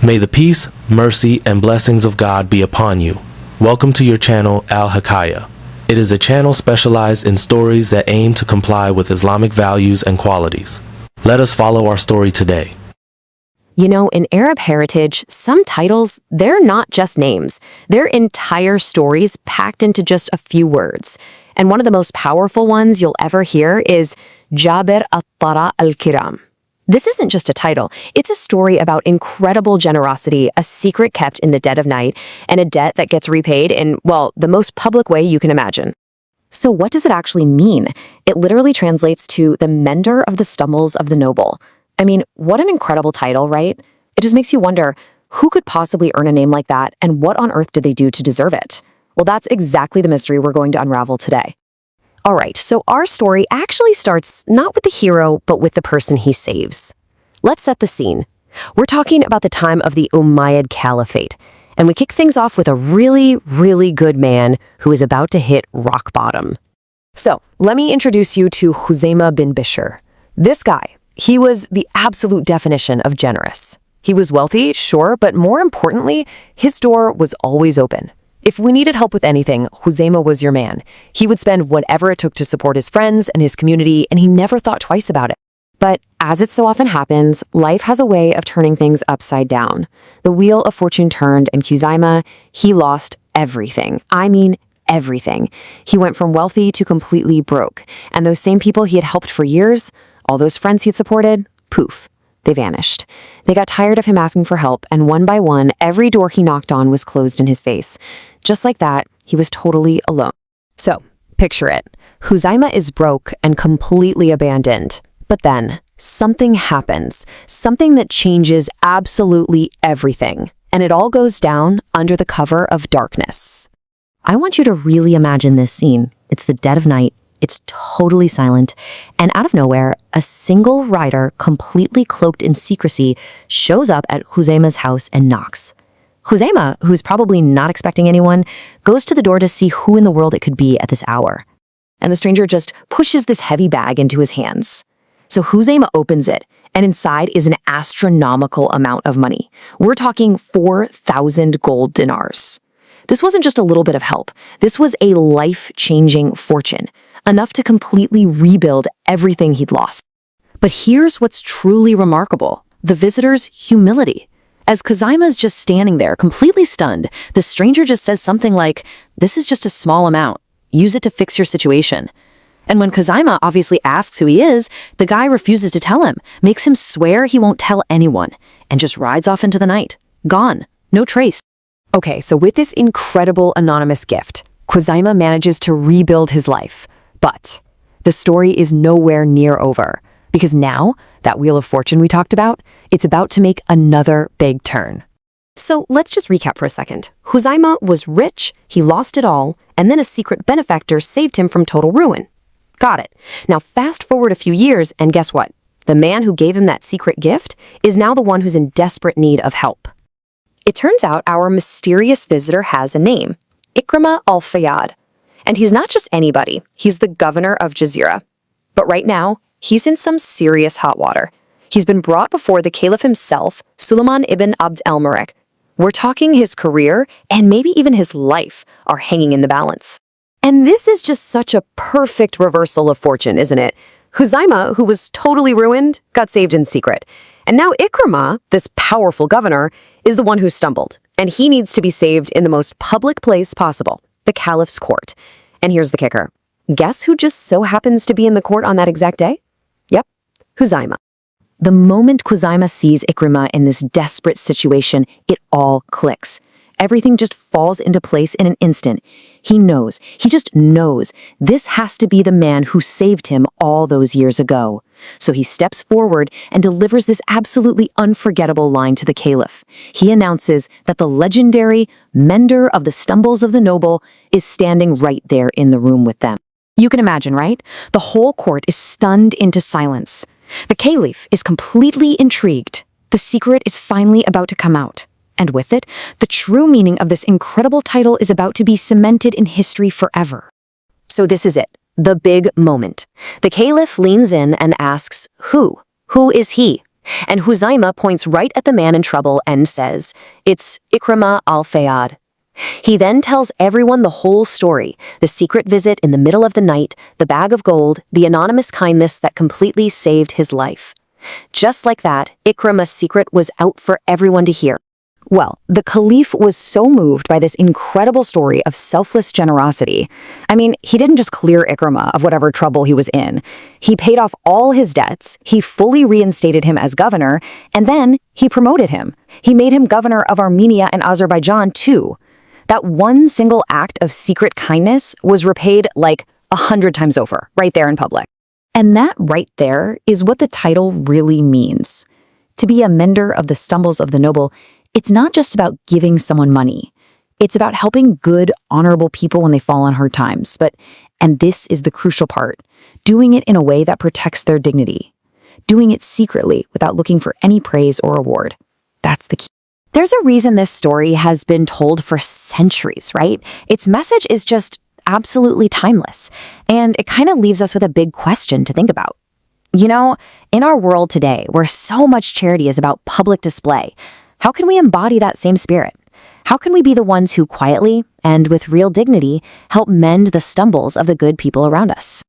May the peace, mercy, and blessings of God be upon you. Welcome to your channel, Al-Hikayah. It is a channel specialized in stories that aim to comply with Islamic values and qualities. Let us follow our story today. You know, in Arab heritage, some titles, they're not just names. They're entire stories packed into just a few words. And one of the most powerful ones you'll ever hear is Jabir al-Kiram. This isn't just a title. It's a story about incredible generosity, a secret kept in the dead of night, and a debt that gets repaid in, well, the most public way you can imagine. So what does it actually mean? It literally translates to the mender of the stumbles of the noble. I mean, what an incredible title, right? It just makes you wonder, who could possibly earn a name like that, and what on earth did they do to deserve it? Well, that's exactly the mystery we're going to unravel today. All right, so our story actually starts not with the hero, but with the person he saves. Let's set the scene. We're talking about the time of the Umayyad Caliphate, and we kick things off with a really, really good man who is about to hit rock bottom. So, let me introduce you to Khuzaimah bin Bishr. This guy, he was the absolute definition of generous. He was wealthy, sure, but more importantly, his door was always open. If we needed help with anything, Khuzaimah was your man. He would spend whatever it took to support his friends and his community, and he never thought twice about it. But as it so often happens, life has a way of turning things upside down. The wheel of fortune turned, and Khuzaimah, he lost everything. I mean, everything. He went from wealthy to completely broke, and those same people he had helped for years, all those friends he'd supported, poof, they vanished. They got tired of him asking for help, and one by one, every door he knocked on was closed in his face. Just like that, he was totally alone. So, picture it. Khuzaimah is broke and completely abandoned. But then, something happens. Something that changes absolutely everything. And it all goes down under the cover of darkness. I want you to really imagine this scene. It's the dead of night. It's totally silent. And out of nowhere, a single rider, completely cloaked in secrecy, shows up at Khuzaimah's house and knocks. Khuzaimah, who's probably not expecting anyone, goes to the door to see who in the world it could be at this hour. And the stranger just pushes this heavy bag into his hands. So Khuzaimah opens it, and inside is an astronomical amount of money. We're talking 4,000 gold dinars. This wasn't just a little bit of help. This was a life-changing fortune, enough to completely rebuild everything he'd lost. But here's what's truly remarkable: the visitor's humility. As Khuzaimah's just standing there, completely stunned, the stranger just says something like, "This is just a small amount. Use it to fix your situation." And when Khuzaimah obviously asks who he is, the guy refuses to tell him, makes him swear he won't tell anyone, and just rides off into the night. Gone. No trace. Okay, so with this incredible anonymous gift, Khuzaimah manages to rebuild his life. But the story is nowhere near over, because now, that wheel of fortune we talked about, it's about to make another big turn. So let's just recap for a second. Khuzaimah was rich, he lost it all, and then a secret benefactor saved him from total ruin. Got it. Now fast forward a few years, and guess what? The man who gave him that secret gift is now the one who's in desperate need of help. It turns out our mysterious visitor has a name, Ikrimah al-Fayyad. And he's not just anybody, he's the governor of Jazeera. But right now, he's in some serious hot water. He's been brought before the caliph himself, Suleiman ibn Abd al-Malik. We're talking his career, and maybe even his life, are hanging in the balance. And this is just such a perfect reversal of fortune, isn't it? Khuzaimah, who was totally ruined, got saved in secret. And now Ikrimah, this powerful governor, is the one who stumbled. And he needs to be saved in the most public place possible, the caliph's court. And here's the kicker. Guess who just so happens to be in the court on that exact day? Yep, Khuzaimah. The moment Khuzaimah sees Ikrimah in this desperate situation, it all clicks. Everything just falls into place in an instant. He knows, he just knows, this has to be the man who saved him all those years ago. So he steps forward and delivers this absolutely unforgettable line to the caliph. He announces that the legendary mender of the stumbles of the noble is standing right there in the room with them. You can imagine, right? The whole court is stunned into silence. The caliph is completely intrigued. The secret is finally about to come out. And with it, the true meaning of this incredible title is about to be cemented in history forever. So this is it, the big moment. The caliph leans in and asks, Who is he? And Huzaima points right at the man in trouble and says, "It's Ikrimah al-Fayyad." He then tells everyone the whole story, the secret visit in the middle of the night, the bag of gold, the anonymous kindness that completely saved his life. Just like that, Ikrimah's secret was out for everyone to hear. Well, the Caliph was so moved by this incredible story of selfless generosity. I mean, he didn't just clear Ikrimah of whatever trouble he was in. He paid off all his debts, he fully reinstated him as governor, and then he promoted him. He made him governor of Armenia and Azerbaijan too. That one single act of secret kindness was repaid like 100 times over, right there in public. And that right there is what the title really means. To be a mender of the stumbles of the noble, it's not just about giving someone money. It's about helping good, honorable people when they fall on hard times. And this is the crucial part, doing it in a way that protects their dignity. Doing it secretly without looking for any praise or reward. That's the key. There's a reason this story has been told for centuries, right? Its message is just absolutely timeless. And it kind of leaves us with a big question to think about. You know, in our world today, where so much charity is about public display, how can we embody that same spirit? How can we be the ones who quietly and with real dignity help mend the stumbles of the good people around us?